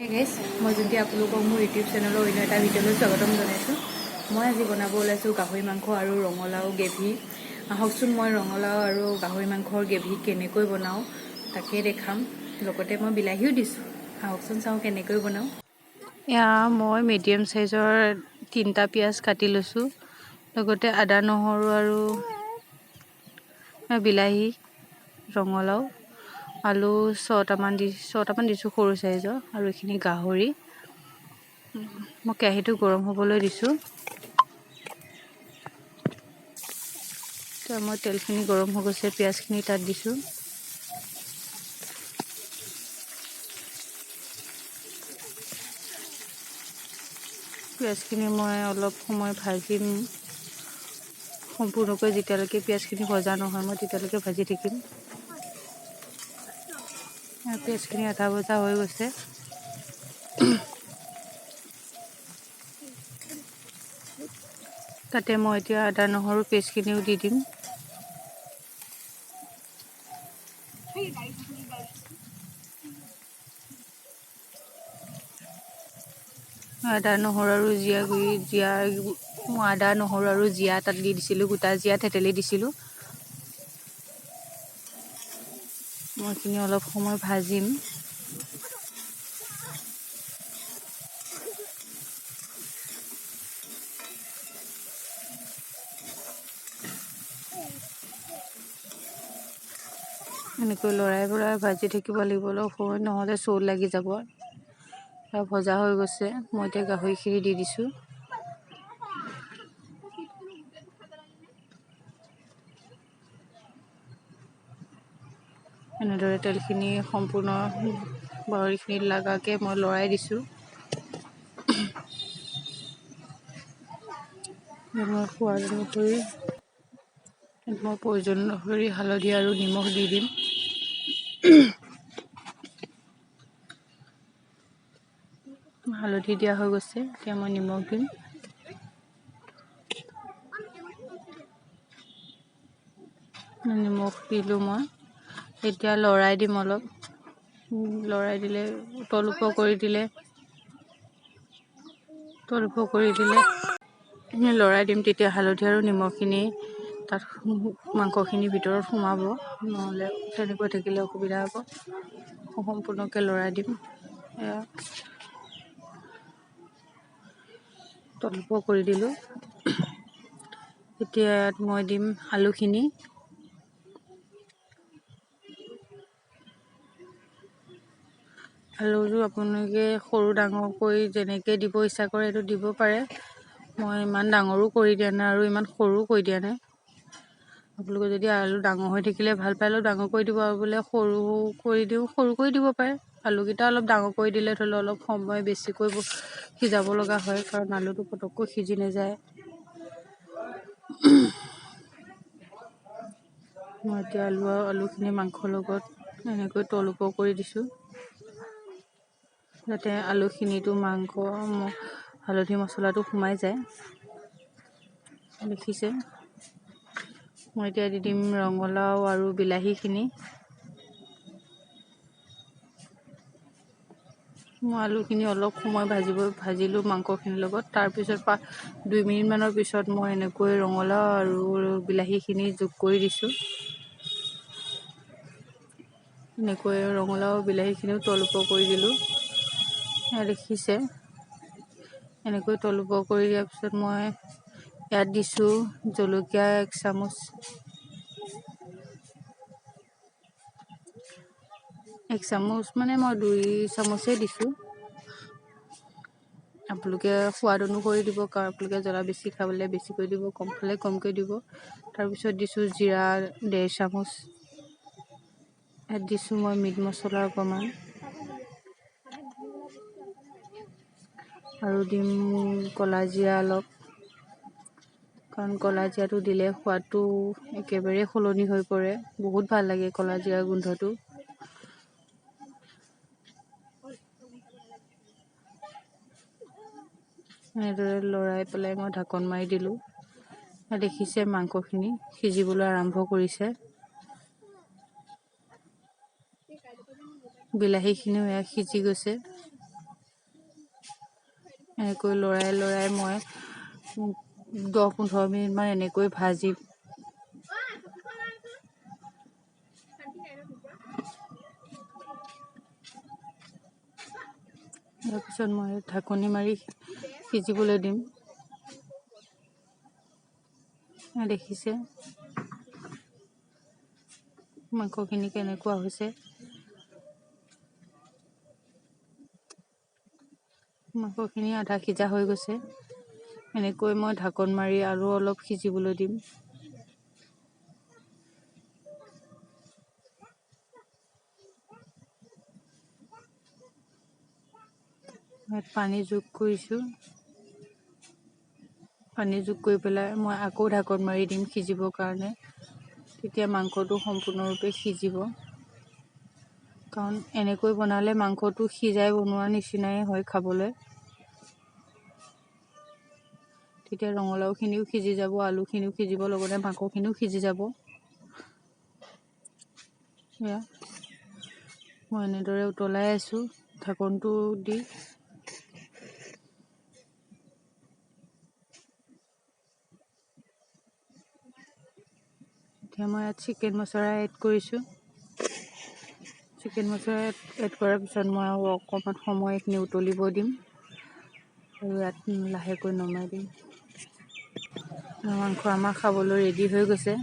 Hey guys, মই যদি আপোনালোকক মোৰ ইউটিউব চেনেলৰ অন্য এটা ভিডিঅ'লৈ স্বাগতম জনাইছোঁ। মই আজি বনাব ওলাইছোঁ গাহৰি মাংস আৰু ৰঙালাও গ্ৰেভি। আহকচোন মই ৰঙালাও আৰু গাহৰি মাংসৰ গ্ৰেভি কেনেকৈ বনাওঁ তাকে দেখাম। লগতে মই বিলাহীও দিছোঁ। আহকচোন চাওঁ কেনেকৈ বনাওঁ। এয়া মই মিডিয়াম সাইজৰ 3টা পিঁয়াজ কাটি লৈছোঁ। লগতে আদা নহৰু আৰু বিলাহী ৰঙালাও আলু 6টামান দিছোঁ সৰু সাইজৰ আৰু এইখিনি গাহৰি। মই কেৰাহীটো গৰম হ'বলৈ দিছোঁ। মই তেলখিনি গৰম হৈ গৈছে, পিঁয়াজখিনি তাত দিছোঁ। পিঁয়াজখিনি মই অলপ সময় ভাজিম। সম্পূৰ্ণকৈ যেতিয়ালৈকে পিঁয়াজখিনি ভজা নহয় মই তেতিয়ালৈকে ভাজি থাকিম। পিঁয়াজখিনি আধা ভজা হৈ গৈছে। তাতে মই এতিয়া আদা নহৰু পেষ্টখিনিও দি দিম। আদা নহৰু আৰু মই আদা নহৰু আৰু জিৰা তাত দি দিছিলোঁ, গোটা জিৰা থেতেলি দিছিলোঁ। মই এইখিনি অলপ সময় ভাজিম। এনেকৈ লৰাই ভাজি থাকিব লাগিব অলপ সময়, নহ'লে চৌল লাগি যাব। ভজা হৈ গৈছে। মই এতিয়া গাহৰিখিনি দি দিছোঁ। এনেদৰে তেলখিনি সম্পূৰ্ণ গাহৰিখিনিত লগাকৈ মই লৰাই দিছোঁ। মই সোৱাদ অনুসৰি মই প্ৰয়োজন অনুসৰি হালধি আৰু নিমখ দি দিম। হালধি দিয়া হৈ গৈছে, এতিয়া মই নিমখ দিম। নিমখ দিলোঁ মই। এতিয়া লৰাই দিম অলপ। লৰাই দিলে উতল ওপৰ কৰি দিলে লৰাই দিম। তেতিয়া হালধি আৰু নিমখখিনি তাত মাংসখিনিৰ ভিতৰত সোমাব, নহ'লে তেনেকৈ থাকিলে অসুবিধা হ'ব। সম্পূৰ্ণকৈ লৰাই দিম। উতল ওপৰ কৰি দিলোঁ। এতিয়া ইয়াত মই দিম আলুখিনি। আলুটো আপোনালোকে সৰু ডাঙৰকৈ যেনেকৈ দিব ইচ্ছা কৰে সেইটো দিব পাৰে। মই ইমান ডাঙৰো কৰি দিয়া নাই আৰু ইমান সৰুও কৰি দিয়া নাই। আপোনালোকে যদি আলু ডাঙৰ হৈ থাকিলে ভাল পায় আলু ডাঙৰ কৰি দিব, আৰু বোলে সৰু কৰি দিব পাৰে। আলুকেইটা অলপ ডাঙৰ কৰি দিলে ধৰি লওক অলপ সময় বেছিকৈ সিজাব লগা হয়, কাৰণ আলুটো পটককৈ সিজি নাযায়। মই এতিয়া আলুখিনি মাংসৰ লগত এনেকৈ তল ওপৰ কৰি দিছোঁ, যাতে আলুখিনিতো মাংস হালধি মছলাটো সোমাই যায়। দেখিছে? মই এতিয়া দি দিম ৰঙালাও আৰু বিলাহীখিনি। মই আলুখিনি অলপ সময় ভাজিলোঁ মাংসখিনিৰ লগত। তাৰপিছত 2 মিনিটমানৰ পিছত মই এনেকৈ ৰঙালাও আৰু বিলাহীখিনি যোগ কৰি দিছোঁ। এনেকৈ ৰঙালাও বিলাহীখিনিও তল ওপৰ কৰি দিলোঁ। দেখিছে? এনেকৈ তল ওপৰ কৰি দিয়াৰ পিছত মই ইয়াত দিছোঁ জলকীয়া 1 চামুচ। 1 চামুচ মানে মই 2 চামুচেই দিছোঁ। আপোনালোকে সোৱাদ অনুসৰি দিব, কাৰণ আপোনালোকে জ্বলা বেছি খাবলৈ বেছিকৈ দিব, কম খালে কমকৈ দিব। তাৰপিছত দিছোঁ জিৰা 1.5 চামুচ। ইয়াত দিছোঁ মই মিট মছলা অকণমান, আৰু দিম ক'লা জিৰা অলপ, কাৰণ ক'লা জিৰাটো দিলে সোৱাদটো একেবাৰে সলনি হৈ পৰে। বহুত ভাল লাগে ক'লা জিৰাৰ গোন্ধটো। এনেদৰে লৰাই পেলাই মই ঢাকন মাৰি দিলোঁ। দেখিছে মাংসখিনি সিজিবলৈ আৰম্ভ কৰিছে। বিলাহীখিনিও সিজি গৈছে। এনেকৈ লৰাই লৰাই মই 10-15 মিনিটমান এনেকৈ ভাজি তাৰপিছত মই ঢাকনি মাৰি সিজিবলৈ দিম। দেখিছে মাংসখিনি কেনেকুৱা হৈছে। মাংসখিনি আধা সিজা হৈ গৈছে। এনেকৈ মই ঢাকন মাৰি আৰু অলপ সিজিবলৈ দিম। পানী যোগ কৰিছোঁ। পানী যোগ কৰি পেলাই মই আকৌ ঢাকন মাৰি দিম সিজিবৰ কাৰণে। তেতিয়া মাংসটো সম্পূৰ্ণৰূপে সিজিব। কাৰণ এনেকৈ বনালে মাংসটো সিজাই বনোৱা নিচিনাই হয় খাবলৈ। তেতিয়া ৰঙালাওখিনিও সিজি যাব, আলুখিনিও সিজিব, লগতে মাংসখিনিও সিজি যাব। এয়া মই এনেদৰে উতলাই আছোঁ ঢাকনটো দি। এতিয়া মই ইয়াত চিকেন মছলা এড কৰিছোঁ। চিকেন মছলা এড কৰাৰ পিছত মই আৰু অকণমান সময় এইখিনি উতলিব দিম আৰু ইয়াত লাহেকৈ নমাই দিম। মাংস আমাৰ খাবলৈ ৰেডি হৈ গৈছে।